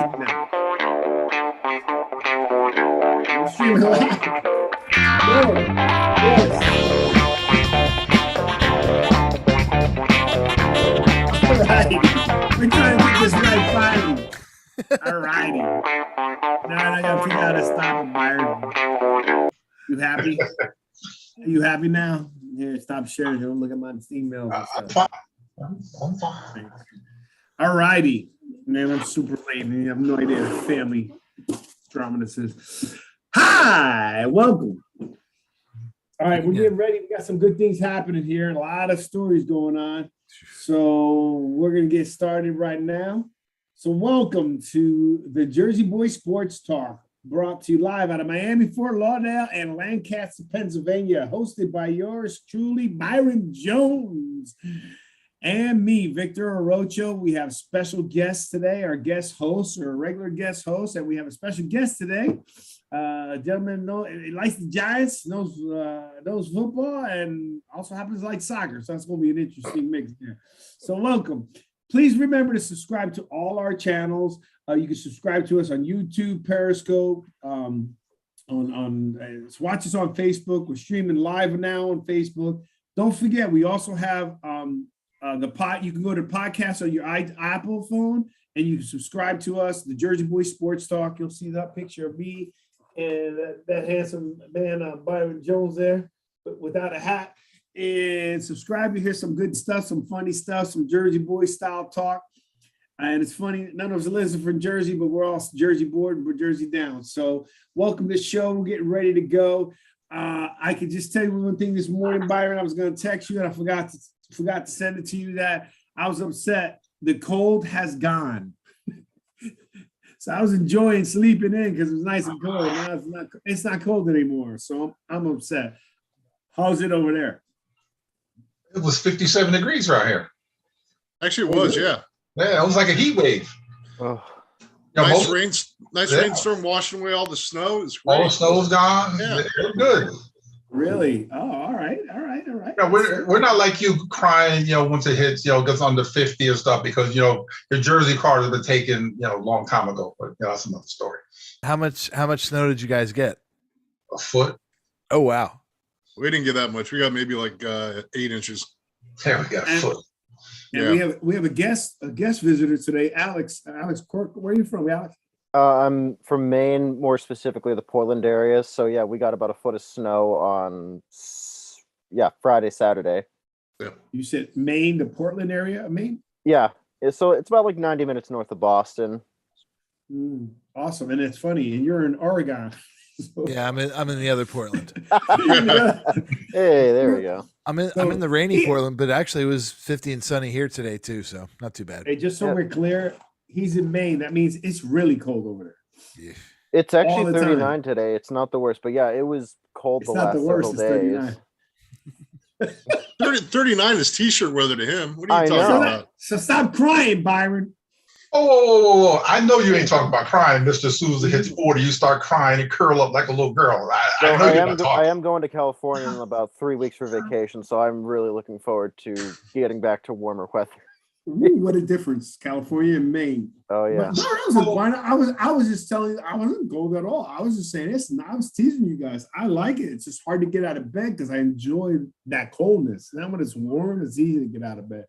YouTube now. We're streaming live. Yes. All right. We're trying to get this right finally. All righty. Now I gotta figure out how to stop it, Byron. You happy? Are you happy now? Here, stop sharing. Don't look at my emails and stuff. I'm fine. All righty. Man, I'm super late and you have no idea the family drama this is. Hi, welcome. All right, we're getting ready. We got some good things happening here. A lot of stories going on. So we're going to get started right now. So welcome to the Jersey Boy Sports Talk, brought to you live out of Miami, Fort Lauderdale, and Lancaster, Pennsylvania, hosted by yours truly, Byron Jones, and me, Victor Orocho. We have special guests today, our guest hosts or regular guest hosts, and we have a special guest today. A gentleman he likes the Giants, knows football, and also happens to like soccer. So that's going to be an interesting mix there. So welcome. Please remember to subscribe to all our channels. You can subscribe to us on YouTube, Periscope, watch us on Facebook. We're streaming live now on Facebook. Don't forget, we also have you can go to podcast on your Apple phone and you can subscribe to us, the Jersey Boy Sports Talk. You'll see that picture of me and that handsome man, Byron Jones there, but without a hat. And subscribe to hear some good stuff, some funny stuff, some Jersey Boy style talk. And it's funny, none of us listen from Jersey, but we're all Jersey board and we're Jersey down. So welcome to the show. We're getting ready to go. I could just tell you one thing this morning, Byron. I was going to text you and I forgot to send it to you that I was upset. The cold has gone. So I was enjoying sleeping in because it was nice and cold. Now it's not cold anymore. So I'm upset. How's it over there? It was 57 degrees right here. Actually, it was, yeah. Yeah, it was like a heat wave. Oh. Nice rainstorm washing away all the snow. All the snow's gone. Yeah. It's good. Really? Oh, all right. We're not like you crying, once it hits, gets under 50 or stuff because, your Jersey cars have been taken, a long time ago. But that's another story. How much snow did you guys get? A foot. Oh, wow. We didn't get that much. We got maybe like 8 inches. Yeah, we got a foot. And yeah. we have a guest visitor today, Alex Cork. Where are you from, Alex? I'm from Maine, more specifically the Portland area. So yeah, we got about a foot of snow on Friday, Saturday. Yeah. You said Maine, the Portland area of Maine? Yeah. So it's about like 90 minutes north of Boston. Awesome. And it's funny, and you're in Oregon. So. Yeah, I'm in the other Portland. Hey, there we go. I'm in the rainy Portland, but actually it was 50 and sunny here today too, so not too bad. Hey, just so we're clear, he's in Maine. That means it's really cold over there. Yeah. It's actually 39 today. It's not the worst, but yeah, it was cold the last several days. 39 is t-shirt weather to him. What are you talking about? So stop crying, Byron. Oh, I know you ain't talking about crying, Mr. As soon as it hits 40, you start crying and curl up like a little girl. I am going to California in about 3 weeks for vacation, so I'm really looking forward to getting back to warmer weather. Ooh, what a difference, California and Maine. Oh yeah. I was just telling you, I wasn't cold at all. I was just saying this, and I was teasing you guys. I like it. It's just hard to get out of bed because I enjoy that coldness. Now when it's warm, it's easy to get out of bed.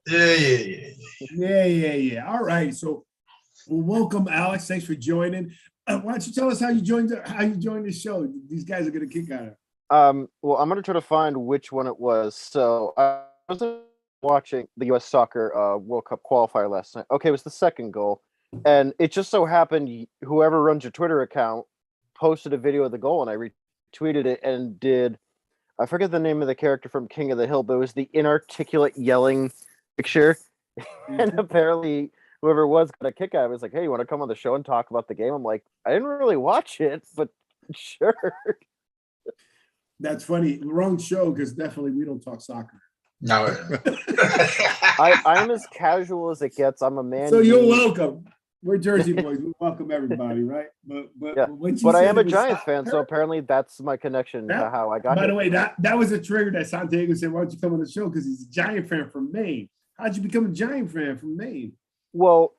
Yeah. All right. So welcome, Alex. Thanks for joining. Why don't you tell us how you joined the show? These guys are gonna kick out of it. Well, I'm gonna try to find which one it was. So I was watching the U.S. Soccer World Cup qualifier last night. Okay, it was the second goal. And it just so happened whoever runs your Twitter account posted a video of the goal, and I retweeted it and I forget the name of the character from King of the Hill, but it was the inarticulate yelling picture. And apparently whoever was got a kick out of it. Was like, hey, you want to come on the show and talk about the game? I'm like, I didn't really watch it, but sure. That's funny. Wrong show, because definitely we don't talk soccer. No. I'm as casual as it gets. I'm a man. So you're welcome. We're Jersey boys. We welcome everybody, right? But I am a Giants fan, so apparently that's my connection to how I got. By the way, that was a trigger that Santiago said, "Why don't you come on the show?" Because he's a Giant fan from Maine. How'd you become a Giant fan from Maine? Well,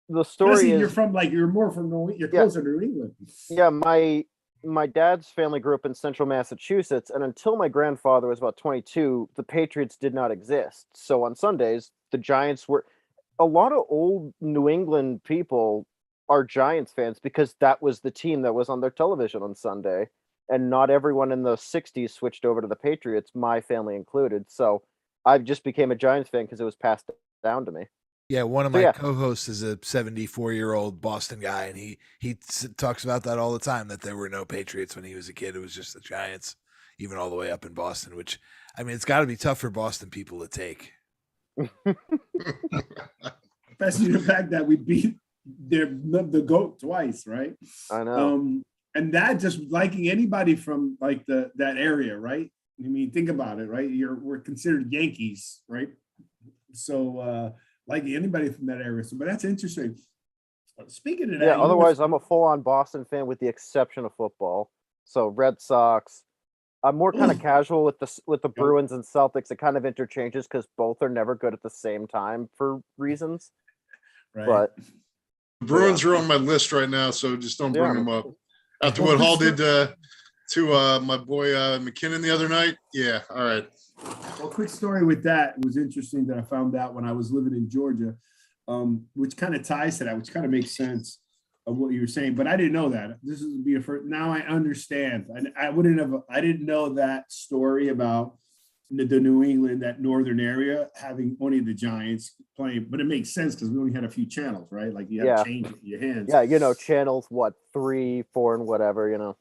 the story Especially is you're from you're more from you're closer to New England. yeah, my dad's family grew up in central Massachusetts, and until my grandfather was about 22, the Patriots did not exist. So on Sundays, the Giants were a lot of old New England people are Giants fans because that was the team that was on their television on Sunday. And not everyone in the 60s switched over to the Patriots, my family included. So I just became a Giants fan because it was passed down to me. Yeah, one of So, my yeah. co-hosts is a 74-year-old Boston guy, and he talks about that all the time, that there were no Patriots when he was a kid. It was just the Giants, even all the way up in Boston, which, I mean, it's got to be tough for Boston people to take. Especially the fact that we beat the GOAT twice, right? I know. And that just liking anybody from that area, right? I mean, think about it, right? We're considered Yankees, right? So like anybody from that area. So, but that's interesting. Speaking of that, Yeah, otherwise I'm a full-on Boston fan with the exception of football. So Red Sox. I'm more kind of casual with the Bruins and Celtics. It kind of interchanges because both are never good at the same time for reasons. right. But The Bruins are on my list right now, so just don't bring them up. After what Hall did to my boy McKinnon the other night, yeah, all right. Well, quick story with that was interesting that I found out when I was living in Georgia, which kind of ties to that, which kind of makes sense of what you were saying. But I didn't know that. This is be a first. Now I understand. I didn't know that story about the New England, that northern area, having only the Giants playing. But it makes sense because we only had a few channels, right? Like you have to change it in your hands. Yeah, channels 3, 4, and whatever,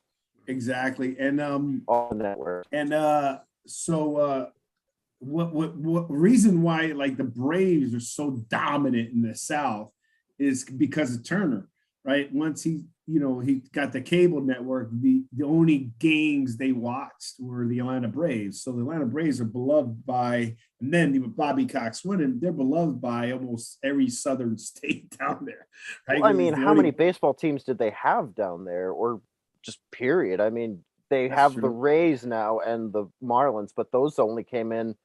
Exactly. And all the network. And so what reason why the Braves are so dominant in the South is because of Turner, right? Once he got the cable network, the only games they watched were the Atlanta Braves. So the Atlanta Braves are beloved by, and then with Bobby Cox winning, they're beloved by almost every southern state down there. Right? Well, I mean, how many baseball teams did they have down there, or just period? I mean, they have the Rays now and the Marlins, but those only came in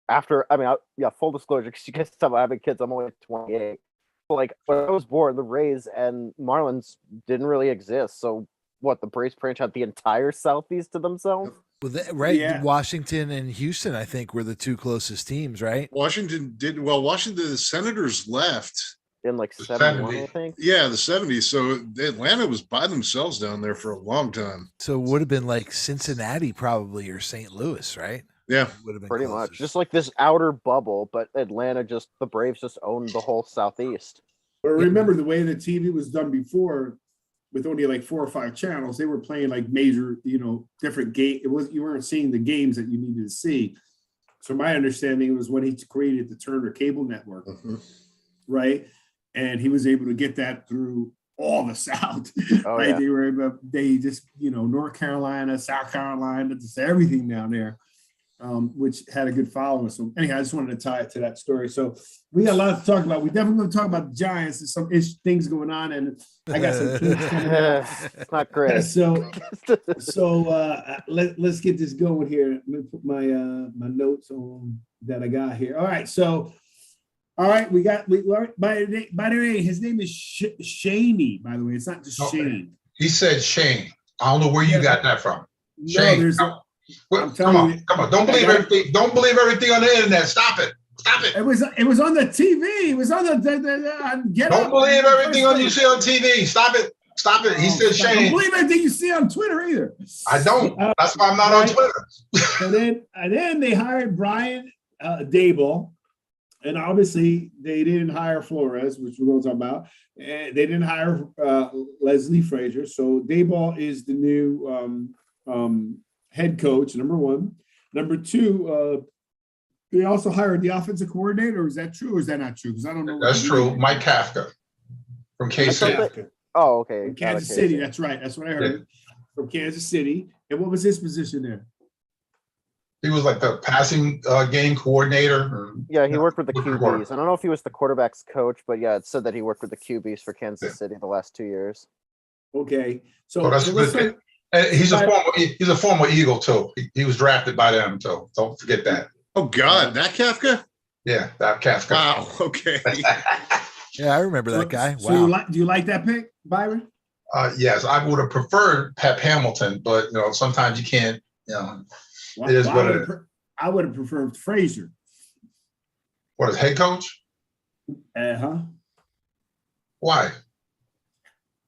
after. I mean, full disclosure, because you guys tell me I have kids. I'm only 28. When I was born, the Rays and Marlins didn't really exist. So what? The Braves branch had the entire Southeast to themselves. Well, right? Yeah. Washington and Houston, I think, were the two closest teams, right? Washington did well. Washington, the Senators left in 71, I think. Yeah, the 70s. So Atlanta was by themselves down there for a long time. So it would have been like Cincinnati probably, or St. Louis, right? Yeah, would have been pretty much just like this outer bubble, but Atlanta the Braves just owned the whole Southeast. But remember the way the TV was done before, with only 4 or 5 channels, they were playing major, different game. You weren't seeing the games that you needed to see. So my understanding was when he created the Turner cable network, right? And he was able to get that through all the South. Oh, right? Yeah. They just, North Carolina, South Carolina, just everything down there, which had a good following. So anyhow, I just wanted to tie it to that story. So we got a lot to talk about. We definitely going to talk about the Giants. There's some things going on, and I got some things coming out. It's not great. So let's get this going here. Let me put my my notes on that I got here. All right, so. All right, by the way, his name is Shaney, by the way. It's not just Shane. He said Shane. I don't know where you got that from. No, Shane. Come on. Don't believe everything. Don't believe everything on the internet. Stop it. It was on the TV. It was on the Don't believe everything you see on TV. Stop it. Stop it. He said Shane. Don't believe anything you see on Twitter either. I don't. That's why I'm not on Twitter. and then they hired Brian Daboll. And obviously, they didn't hire Flores, which we're going to talk about. They didn't hire Leslie Frazier. So Daboll is the new head coach, number one. Number two, they also hired the offensive coordinator. Is that true or is that not true? Because I don't know. That's true. Mike Kafka from KC. Oh, okay. From Kansas City. That's right. That's what I heard. Yeah. From Kansas City. And what was his position there? He was like the passing game coordinator. Yeah, he worked with the QBs. I don't know if he was the quarterback's coach, but yeah, it said that he worked with the QBs for Kansas City the last 2 years. Okay, so he's a former Eagle too. He was drafted by them too. Don't forget that. Oh God, that Kafka? Yeah, that Kafka. Wow. Okay. Yeah, I remember that guy. So Wow. do you like that pick, Byron? Yes, I would have preferred Pep Hamilton, but sometimes you can't. Well, it is well, what it is. I would have preferred Frazier. What is head coach? Uh-huh. Why?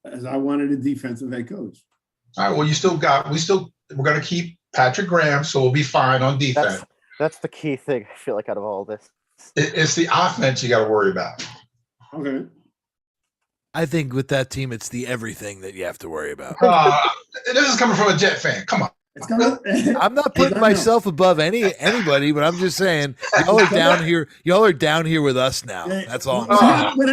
As I wanted a defensive head coach. All right. Well, we're gonna keep Patrick Graham, so we'll be fine on defense. That's the key thing, I feel like, out of all this. It's the offense you got to worry about. Okay. I think with that team, it's the everything that you have to worry about. This is coming from a Jet fan. Come on. I'm not putting myself above anybody, but I'm just saying y'all are down here. Y'all are down here with us now. That's all. What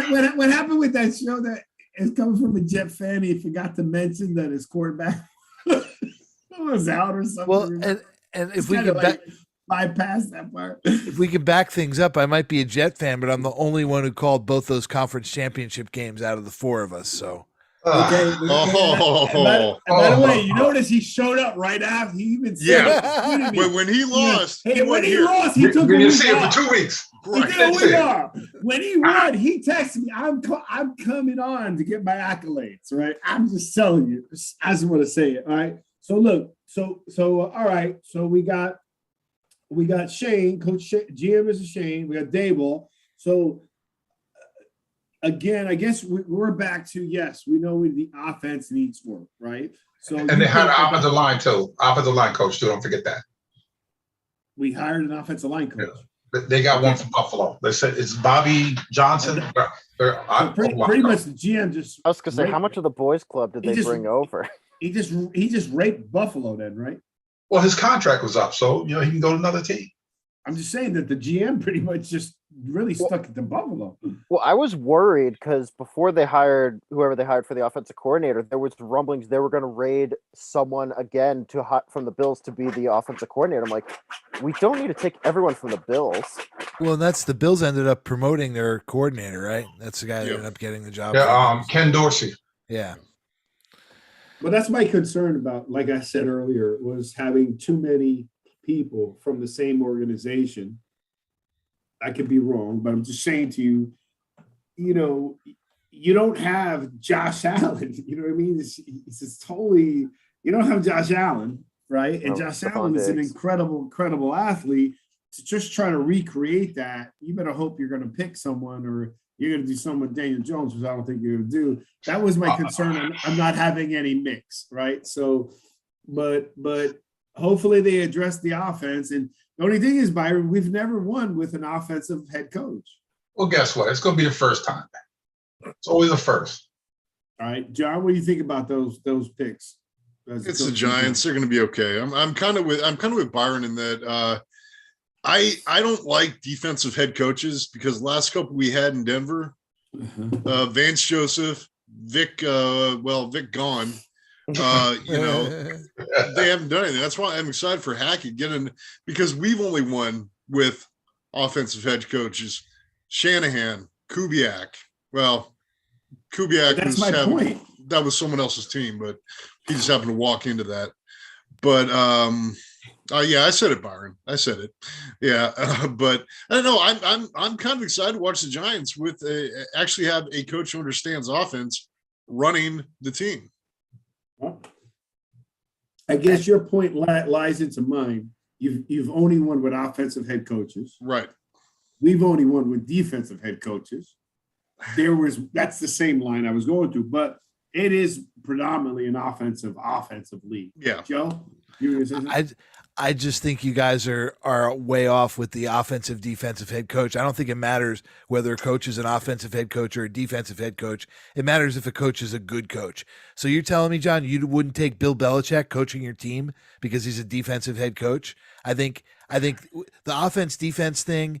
happened with that show that is coming from a Jet fan? He forgot to mention that his quarterback was out or something. Well, and if we can bypass that part. If we could back things up, I might be a Jet fan, but I'm the only one who called both those conference championship games out of the four of us. So. Okay. By the way, you notice he showed up right after. He even said, but when he lost, when he lost, he took a week week off for 2 weeks. He did a week off. When he won, he texted me, "I'm coming on to get my accolades." Right? I'm just telling you. I just want to say it. All right. So look. So all right. So we got Shane, Coach GM is Shane. We got Daboll. So. Again, I guess we're back to yes. We know the offense needs work, right? So and they had an offensive line too, offensive line coach too. Don't forget that. We hired an offensive line coach. Yeah. They got one from Buffalo. They said it's Bobby Johnson. Pretty much the GM just. I was gonna say, how much of the boys' club did they bring over? He just raped Buffalo then, right? Well, his contract was up, so he can go to another team. I'm just saying that the GM pretty much just really stuck it to Buffalo. Well, I was worried because before they hired whoever they hired for the offensive coordinator, there was rumblings they were going to raid someone again from the Bills to be the offensive coordinator. I'm like, we don't need to take everyone from the Bills. Well, that's the Bills ended up promoting their coordinator, right? That's the guy that ended up getting the job. Yeah, Ken Dorsey. Yeah. Well, that's my concern about, like I said earlier, was having too many people from the same organization. I could be wrong, but I'm just saying to you, you don't have Josh Allen. You know what I mean? It's just totally, you don't have Josh Allen, right? And Josh Allen is an incredible athlete. To just try to recreate that, you better hope you're going to pick someone or you're going to do something with Daniel Jones, which I don't think you're going to do. That was my concern. I'm not having any mix, right? So, but hopefully they address the offense. And the only thing is, Byron, we've never won with an offensive head coach. Well, guess what? It's going to be the first time. It's always the first. All right, John, what do you think about those picks? It's the Giants. They're going to be okay. I'm kind of with Byron in that I don't like defensive head coaches because last couple we had in Denver, Vance Joseph, Vic gone. They haven't done anything. That's why I'm excited for Hackett because we've only won with offensive head coaches. Shanahan, Kubiak. Well, Kubiak point. That was someone else's team, but he just happened to walk into that. But I said it, Byron. I said it. Yeah, but I don't know. I'm kind of excited to watch the Giants actually have a coach who understands offense running the team. I guess your point lies into mine. You've only won with offensive head coaches, right? We've only won with defensive head coaches. That's the same line I was going through, but it is predominantly an offensive league. Yeah, Joe, I just think you guys are way off with the offensive defensive head coach. I don't think it matters whether a coach is an offensive head coach or a defensive head coach. It matters if a coach is a good coach. So you're telling me, John, you wouldn't take Bill Belichick coaching your team because he's a defensive head coach? I think the offense defense thing,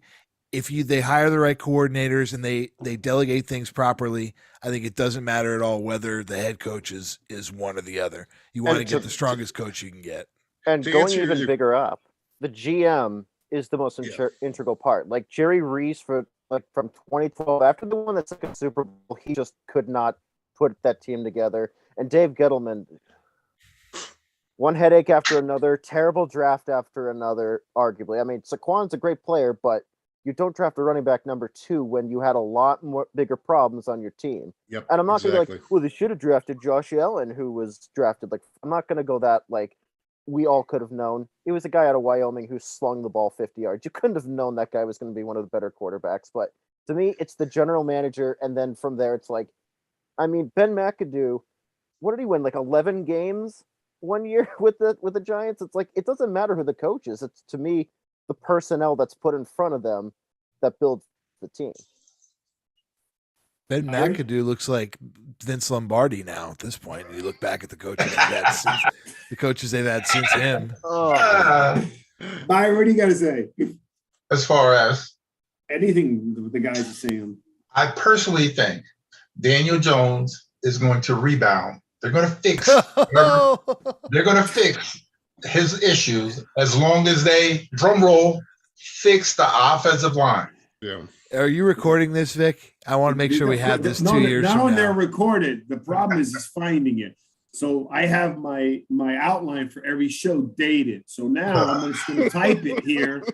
if they hire the right coordinators and they delegate things properly, I think it doesn't matter at all whether the head coach is one or the other. You want to get the strongest coach you can get. And going even bigger up, the GM is the most integral part. Like Jerry Reese from 2012, after the one that's like a Super Bowl, he just could not put that team together. And Dave Gettleman, one headache after another, terrible draft after another, arguably. I mean, Saquon's a great player, but You don't draft a running back number 2 when you had a lot more bigger problems on your team. Yep. And I'm not going to be exactly. like, well, they should have drafted Josh Allen, who was drafted. Like, I'm not going to go that, like, we all could have known. It was a guy out of Wyoming who slung the ball 50 yards. You couldn't have known that guy was going to be one of the better quarterbacks. But to me, it's the general manager. And then from there, it's like, I mean, Ben McAdoo, what did he win? Like 11 games one year with the Giants? It's like, it doesn't matter who the coach is. It's, to me, the personnel that's put in front of them that builds the team. Ben McAdoo looks like Vince Lombardi now at this point. You look back at the coaches they've had since him. Byron, what do you got to say? As far as anything the guys are saying, I personally think Daniel Jones is going to rebound. They're going to fix. They're going to fix his issues as long as they, drum roll, fix the offensive line. Yeah. Are you recording this, Vic? I want to make sure we have this 2 years Not from when now. they're recorded. The problem is finding it. So I have my outline for every show dated. So now I'm just going to type it here,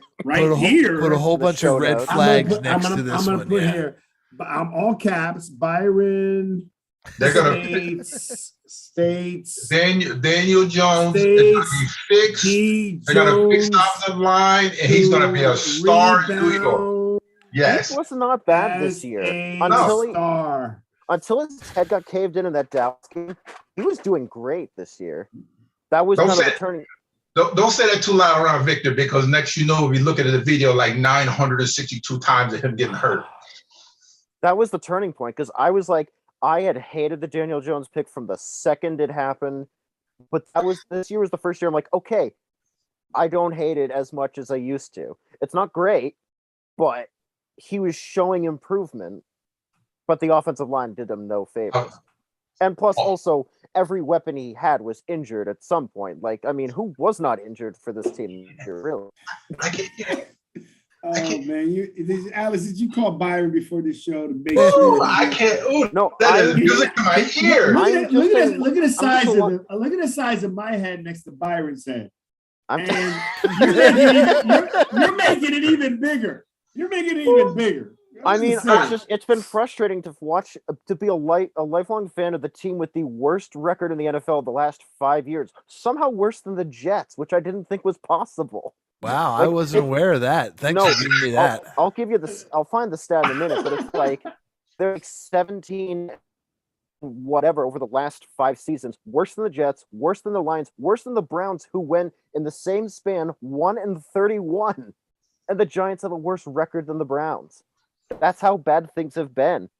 here. Put a whole bunch of red flags next to this one. Put here. I'm all caps. Byron. They're gonna States. Daniel Jones is gonna be fixed. They're gonna fix the offensive line, and he's gonna be a star in New York. Yes, He was not bad this year until his head got caved in that Dallas game. He was doing great this year. That was kind of a turning. Don't say that too loud around Victor, because next you know, we look at the video like 962 times of him getting hurt. That was the turning point, because I was like, I had hated the Daniel Jones pick from the second it happened, but this year was the first year I'm like, okay, I don't hate it as much as I used to. It's not great, but he was showing improvement, but the offensive line did him no favors. And plus, also, every weapon he had was injured at some point. Like, I mean, who was not injured for this team? Really? Oh man, Alice, did you call Byron before the show to make sure? Ooh, I can't. Ooh, no, that is music to my ear. Look at the size of my head next to Byron's head. And you're making it even bigger. You're making it even bigger. I mean, it's been frustrating to watch, to be a lifelong fan of the team with the worst record in the NFL the last 5 years. Somehow worse than the Jets, which I didn't think was possible. Wow, I wasn't aware of that. Thanks for giving me that. I'll give you this. I'll find the stat in a minute, but it's like they're like 17 whatever over the last 5 seasons. Worse than the Jets, worse than the Lions, worse than the Browns, who went in the same span 1-31. And the Giants have a worse record than the Browns. That's how bad things have been.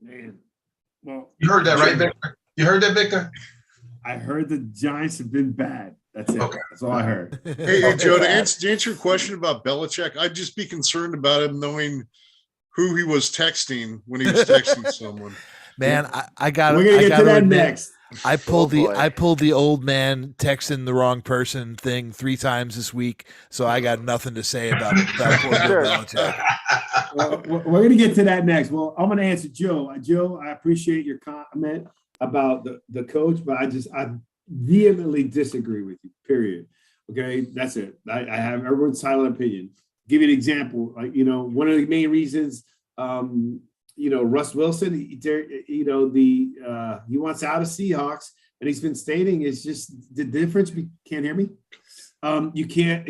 Man. Well, you heard that, right, Victor? You heard that, Victor? I heard the Giants have been bad. That's it. Okay. That's all I heard. Hey, Joe, to answer your question about Belichick, I'd just be concerned about him knowing who he was texting when he was texting someone. Man, I got. We're gonna get to that next. I pulled the old man texting the wrong person thing 3 times this week, so I got nothing to say about poor Bill Belichick. Well, we're gonna get to that next. Well, I'm gonna answer Joe. Joe, I appreciate your comment about the coach, but I vehemently disagree with you. Period. Okay, that's it. I have everyone's silent opinion. Give you an example. One of the main reasons. Russ Wilson, he wants out of Seahawks, and he's been stating it's just the difference. Can't hear me? You can't.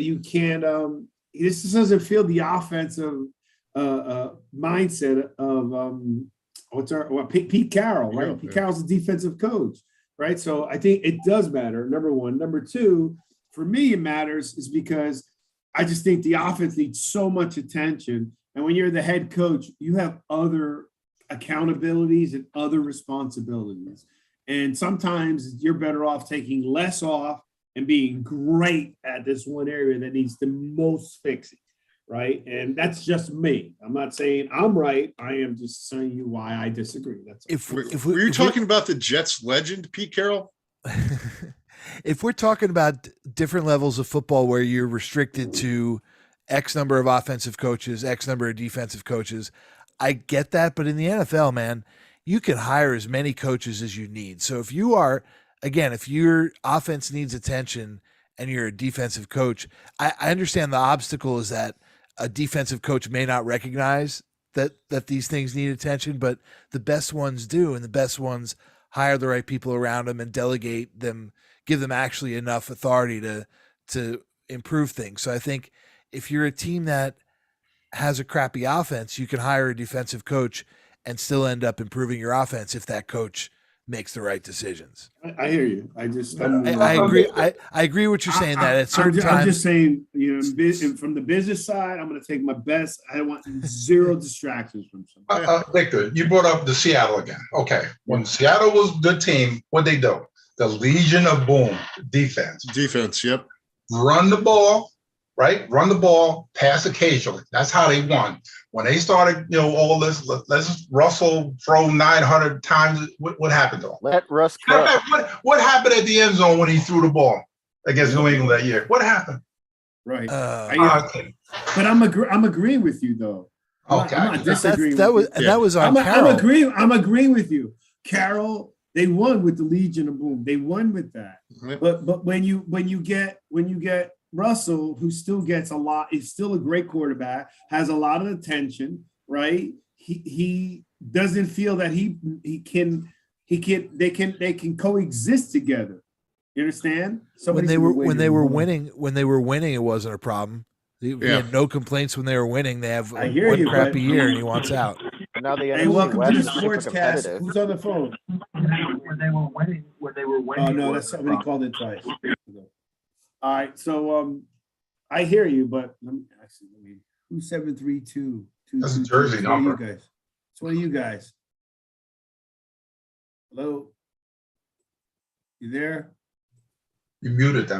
This doesn't feel the offensive mindset of Pete Carroll, right? Pete Carroll's a defensive coach, right? So I think it does matter. Number one. Number two, for me, it matters is because I just think the offense needs so much attention. And when you're the head coach, you have other accountabilities and other responsibilities. And sometimes you're better off taking less off and being great at this one area that needs the most fixing, right? And that's just me. I'm not saying I'm right. I am just saying you why I disagree. That's were you talking about the Jets legend, Pete Carroll? If we're talking about different levels of football where you're restricted to X number of offensive coaches, X number of defensive coaches, I get that. But in the NFL, man, you can hire as many coaches as you need. So if your offense needs attention and you're a defensive coach, I understand the obstacle is that a defensive coach may not recognize that these things need attention, but the best ones do, and the best ones hire the right people around them and delegate them, give them actually enough authority to improve things. So I think if you're a team that has a crappy offense, you can hire a defensive coach and still end up improving your offense if that coach makes the right decisions. I hear you. I agree. I agree what you're saying. That at certain times, I'm just saying, from the business side, I'm going to take my best. I want zero distractions from somebody. Victor, you brought up the Seattle again. Okay, when Seattle was the team, what they do? The Legion of Boom defense. Defense, yep. Run the ball, right? Run the ball, pass occasionally. That's how they won. When they started, all this, let's Russell throw 900 times. What happened to him? Let Russ cook. What happened at the end zone when he threw the ball against New England that year? What happened? Right. Okay. But I'm agreeing with you though. Okay. I'm not disagreeing. That was on Carroll. I'm agreeing with you. Carroll, they won with the Legion of Boom. They won with that. Right. But when you get Russell, who still gets a lot, is still a great quarterback, has a lot of attention, right? He doesn't feel that they can coexist together. You understand? When they were winning, it wasn't a problem. He had no complaints when they were winning. They have one crappy year and he wants out. Now the hey, welcome to the Sportscast. Who's on the phone? When they were winning. Oh no, that's somebody called in twice. All right, so I hear you, but let me 2732. That's a Jersey number. It's one of you guys. Hello, you there? You muted them.